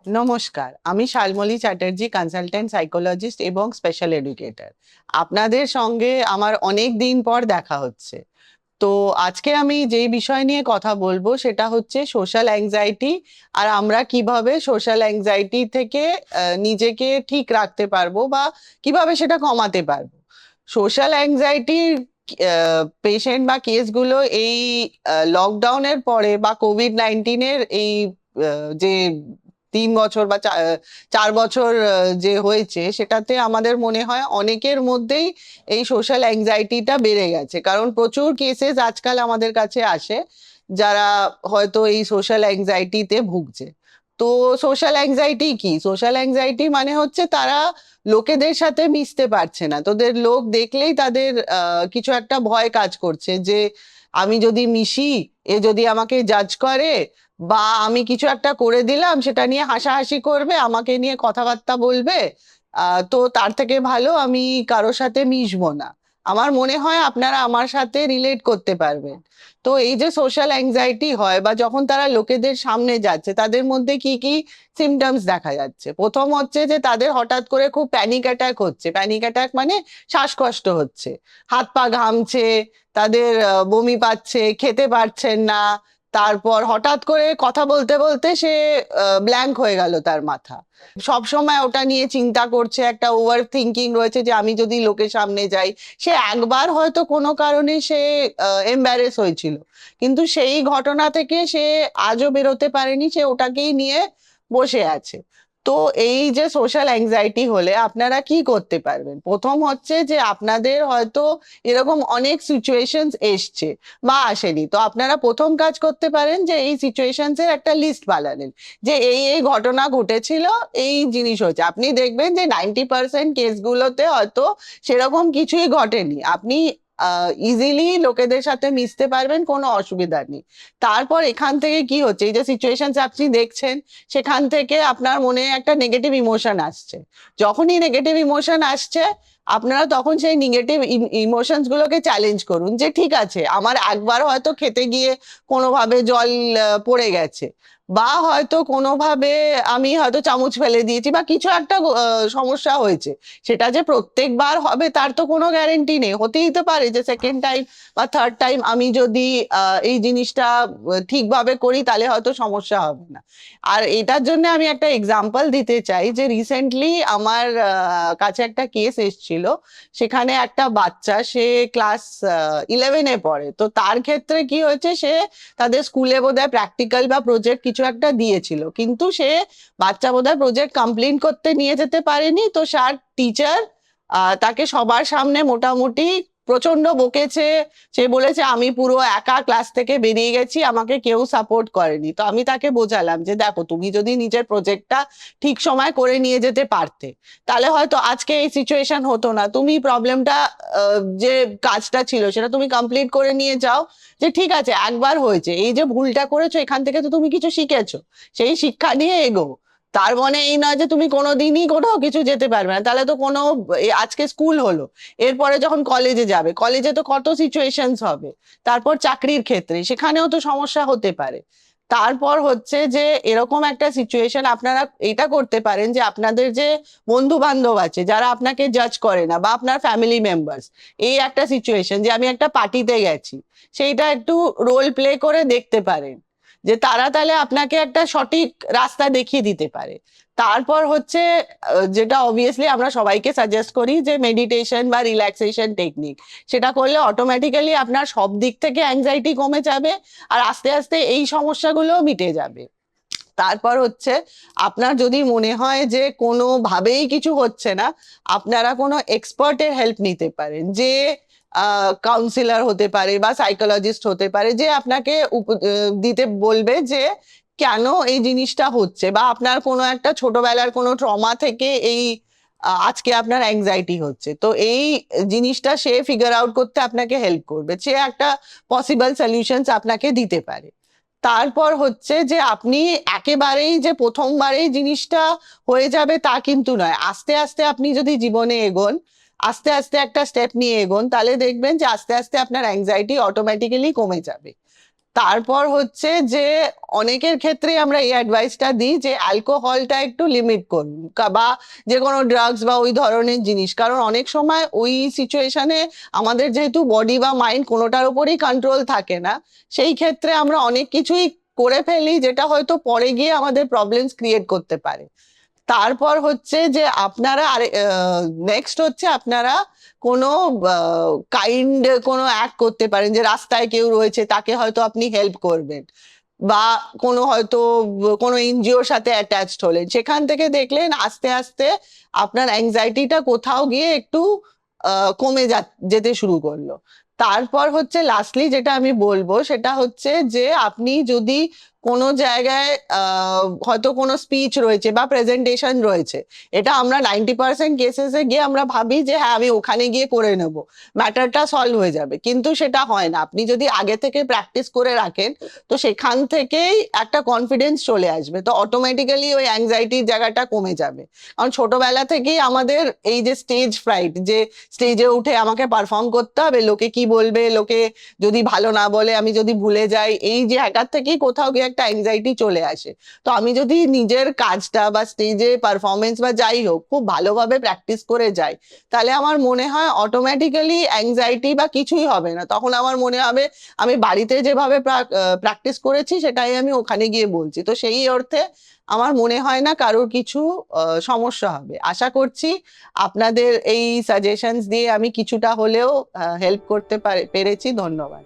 নমস্কার, আমি Shalmali Chatterjee, consultant psychologist এবং স্পেশাল এডুকেটর। আপনাদের সঙ্গে আমার অনেক দিন পর দেখা হচ্ছে। তো আজকে আমি যেই বিষয় নিয়ে কথা বলবো সেটা হচ্ছে সোশ্যাল অ্যাংজাইটি, আর আমরা কিভাবে সোশ্যাল অ্যাংজাইটি থেকে নিজেকে ঠিক রাখতে পারবো বা কিভাবে সেটা কমাতে পারবো। সোশ্যাল অ্যাংজাইটির পেশেন্ট বা কেসগুলো এই লকডাউনের পরে বা কোভিড-19-এর এই যে 3 বছর বা 4 বছর যে হয়েছে, সেটাতে আমাদের মনে হয় অনেকের মধ্যেই এই সোশ্যাল অ্যাংজাইটিটা বেড়ে গেছে, কারণ প্রচুর কেসেস আজকাল আমাদের কাছে আসে যারা হয়তো এই সোশ্যাল অ্যাংজাইটিতে ভুগছে। তো সোশ্যাল অ্যাংজাইটি কি? সোশ্যাল অ্যাংজাইটি মানে হচ্ছে তারা লোকেদের সাথে মিশতে পারছে না, তোদের লোক দেখলেই তাদের কিছু একটা ভয় কাজ করছে যে আমি যদি মিশি, এ যদি আমাকে জাজ করে, বা আমি কিছু একটা করে দিলাম সেটা নিয়ে হাসাহাসি করবে, আমাকে নিয়ে কথাবার্তা বলবে, তো তার থেকে ভালো আমি কারোর সাথে মিশবো না। আমার মনে হয় আপনারা আমার সাথে রিলেট করতে পারবেন। তো এই যে সোশ্যাল অ্যাংজাইটি হয় বা যখন তারা লোকেদের সামনে যাচ্ছে, তাদের মধ্যে কি কি সিমটমস দেখা যাচ্ছে? প্রথম হচ্ছে যে তাদের হঠাৎ করে খুব প্যানিক অ্যাটাক হচ্ছে। প্যানিক অ্যাটাক মানে শ্বাসকষ্ট হচ্ছে, হাত পা ঘামছে, তাদের বমি পাচ্ছে, খেতে পারছেন না। তারপর হঠাৎ করে কথা বলতে বলতে সে ব্ল্যাঙ্ক হয়ে গেল তার মাথা। সব সময় ওটা নিয়ে চিন্তা করছে, একটা ওভার থিঙ্কিং রয়েছে যে আমি যদি লোকের সামনে যাই। সে একবার হয়তো কোনো কারণে সে এম্বারেস হয়েছিল, কিন্তু সেই ঘটনা থেকে সে আজও বেরোতে পারেনি, সে ওটাকেই নিয়ে বসে আছে। তো এই যে সোশ্যাল অ্যাংজাইটি হলে আপনারা কি করতে পারবেন? প্রথম হচ্ছে যে আপনাদের হয়তো এরকম অনেক সিচুয়েশনস এসছে বা আসেনি, তো আপনারা প্রথম কাজ করতে পারেন যে এই সিচুয়েশনস এর একটা লিস্ট বানালেন, যে এই এই ঘটনা ঘটেছিল, এই জিনিস হচ্ছে। আপনি দেখবেন যে 90% কেসগুলোতে হয়তো সেরকম কিছুই ঘটেনি, আপনি ইজিলি লোকেদের সাথে মিশতে পারবেন, কোনো অসুবিধা নেই। তারপর এখান থেকে কি হচ্ছে, এই যে সিচুয়েশন আপনি দেখছেন, সেখান থেকে আপনার মনে একটা নেগেটিভ ইমোশন আসছে। যখনই নেগেটিভ ইমোশন আসছে, আপনারা তখন সেই নেগেটিভ ইমোশনস গুলোকে চ্যালেঞ্জ করুন, যে ঠিক আছে, আমার একবার হয়তো খেতে গিয়ে কোনোভাবে জল পড়ে গেছে, বা হয়তো কোনোভাবে আমি হয়তো চামচ ফেলে দিয়েছি, বা কিছু একটা সমস্যা হয়েছে। সেটা যে প্রত্যেকবার হবে তার তো কোনো গ্যারেন্টি নেই, হতেই তো পারে যে সেকেন্ড টাইম বা থার্ড টাইম আমি যদি এই জিনিসটা ঠিকভাবে করি তাহলে হয়তো সমস্যা হবে না। আর এটার জন্য আমি একটা এক্সাম্পল দিতে চাই, যে রিসেন্টলি আমার কাছে একটা কেস এসেছিল। সেখানে একটা বাচ্চা, সে ক্লাস 11-এ পড়ে। তো তার ক্ষেত্রে কি হয়েছে, সে তাদের স্কুলে বোধহয় প্র্যাকটিক্যাল বা প্রজেক্ট কিছু একটা দিয়েছিল, কিন্তু সে বাচ্চা বোধহয় প্রজেক্ট কমপ্লিট করতে নিয়ে যেতে পারেনি। তো স্যার, টিচার তাকে সবার সামনে মোটামুটি প্রচন্ড বকেছে। সে বলেছে আমি পুরো একা ক্লাস থেকে বেরিয়ে গেছি, আমাকে কেউ সাপোর্ট করেনি। তো আমি তাকে বোঝালাম যে দেখো, তুমি যদি নিজের প্রজেক্টটা ঠিক সময় করে নিয়ে যেতে পারতে, তাহলে হয়তো আজকে এই সিচুয়েশন হতো না। তুমি প্রবলেমটা, যে কাজটা ছিল সেটা তুমি কমপ্লিট করে নিয়ে যাও, যে ঠিক আছে একবার হয়েছে, এই যে ভুলটা করেছো এখান থেকে তো তুমি কিছু শিখেছো, সেই শিক্ষা নিয়ে এগো। তার মানে এই নয় যে তুমি কোনোদিনই কোথাও কিছু যেতে পারবে না, তাহলে তো কোনো, আজকে স্কুল হলো, এরপরে যখন কলেজে যাবে, কলেজে তো কত সিচুয়েশনস হবে। তারপর চাকরির ক্ষেত্রে সেখানেও তো সমস্যা হতে পারে। তারপর হচ্ছে যে এরকম একটা সিচুয়েশন আপনারা এটা করতে পারেন, যে আপনাদের যে বন্ধু বান্ধব আছে যারা আপনাকে জাজ করে না, বা আপনার ফ্যামিলি মেম্বার্স, এই একটা সিচুয়েশন যে আমি একটা পার্টিতে গেছি, সেইটা একটু রোল প্লে করে দেখতে পারেন, যে তারা তাহলে আপনাকে একটা সঠিক রাস্তা দেখিয়ে দিতে পারে। তারপর হচ্ছে যেটা অবভিয়াসলি আমরা সবাইকে সাজেস্ট করি, যে মেডিটেশন বা রিল্যাক্সেশন টেকনিক, সেটা করলে অটোমেটিক্যালি আপনার সব দিক থেকে অ্যাংজাইটি কমে যাবে, আর আস্তে আস্তে এই সমস্যাগুলো মিটে যাবে। তারপর হচ্ছে, আপনার যদি মনে হয় যে কোনোভাবেই কিছু হচ্ছে না, আপনারা কোনো এক্সপার্টের হেল্প নিতে পারেন, যে কাউন্সিলর হতে পারে বা সাইকোলজিস্ট হতে পারে, যে আপনাকে দিতে বলবে যে কেন এই জিনিসটা হচ্ছে, বা আপনার কোনো একটা ছোটবেলার কোনো ট্রমা থেকে এই আজকে আপনার অ্যাংজাইটি হচ্ছে। তো এই জিনিসটা সে ফিগার আউট করতে আপনাকে হেল্প করবে, সে একটা পসিবল সলিউশনস আপনাকে দিতে পারে। তারপর হচ্ছে যে আপনি একেবারেই যে প্রথমবারেই জিনিসটা হয়ে যাবে তা কিন্তু নয়, আস্তে আস্তে আপনি যদি জীবনে এগোন, আস্তে আস্তে একটা স্টেপ নিয়ে এগোন, তাহলে দেখবেন যে আস্তে আস্তে আপনার অ্যাংজাইটি অটোমেটিক্যালি কমে যাবে। তারপর হচ্ছে যে অনেকের ক্ষেত্রে আমরা এই অ্যাডভাইসটা দিই যে অ্যালকোহলটা একটু লিমিট করুন, বা যে কোনো ড্রাগস বা ওই ধরনের জিনিস, কারণ অনেক সময় ওই সিচুয়েশনে আমাদের যেহেতু বডি বা মাইন্ড কোনোটার উপরই কন্ট্রোল থাকে না, সেই ক্ষেত্রে আমরা অনেক কিছুই করে ফেলি যেটা হয়তো পরে গিয়ে আমাদের প্রবলেমস ক্রিয়েট করতে পারে। তারপর হচ্ছে যে আপনারা আরে নেক্সট হচ্ছে আপনারা কোনো কোনো অ্যাক্ট করতে পারেন, যে রাস্তায় কেউ রয়েছে তাকে হয়তো আপনি হেল্প করবেন, বা কোনো হয়তো কোনো এনজিওর সাথে অ্যাটাচড হলেন, সেখান থেকে দেখলেন আস্তে আস্তে আপনার অ্যাংজাইটিটা কোথাও গিয়ে একটু কমে যেতে শুরু করলো। তারপর হচ্ছে লাস্টলি যেটা আমি বলবো সেটা হচ্ছে যে আপনি যদি কোনো জায়গায় হয়তো কোনো স্পিচ রয়েছে বা প্রেজেন্টেশন রয়েছে, এটা আমরা 90% কেসেসে গিয়ে আমরা ভাবি যে হ্যাঁ আমি ওখানে গিয়ে করে নেব, ম্যাটারটা সলভ হয়ে যাবে, কিন্তু সেটা হয় না। আপনি যদি আগে থেকে প্র্যাকটিস করে রাখেন তো সেখান থেকেই একটা কনফিডেন্স চলে আসবে, তো অটোমেটিক্যালি ওই অ্যাংজাইটির জায়গাটা কমে যাবে। কারণ ছোটবেলা থেকেই আমাদের এই যে স্টেজ ফ্রাইট, যে স্টেজে উঠে আমাকে পারফর্ম করতে হবে, লোকে কি বলবে, লোকে যদি ভালো না বলে আমি যদি ভুলে যাই, এই যে জায়গার থেকেই কোথাও গিয়ে একটা অ্যাংজাইটি চলে আসে। তো আমি যদি নিজের কাজটা বা স্টেজে পারফরমেন্স বা যাই হোক খুব ভালোভাবে প্র্যাকটিস করে যাই, তাহলে আমার মনে হয় অটোমেটিক্যালি অ্যাংজাইটি বা কিছুই হবে না। তখন আমার মনে হবে আমি বাড়িতে যেভাবে প্র্যাকটিস করেছি সেটাই আমি ওখানে গিয়ে বলছি, তো সেই অর্থে আমার মনে হয় না কারোর কিছু সমস্যা হবে। আশা করছি আপনাদের এই সাজেশনস দিয়ে আমি কিছুটা হলেও হেল্প করতে পেরেছি। ধন্যবাদ।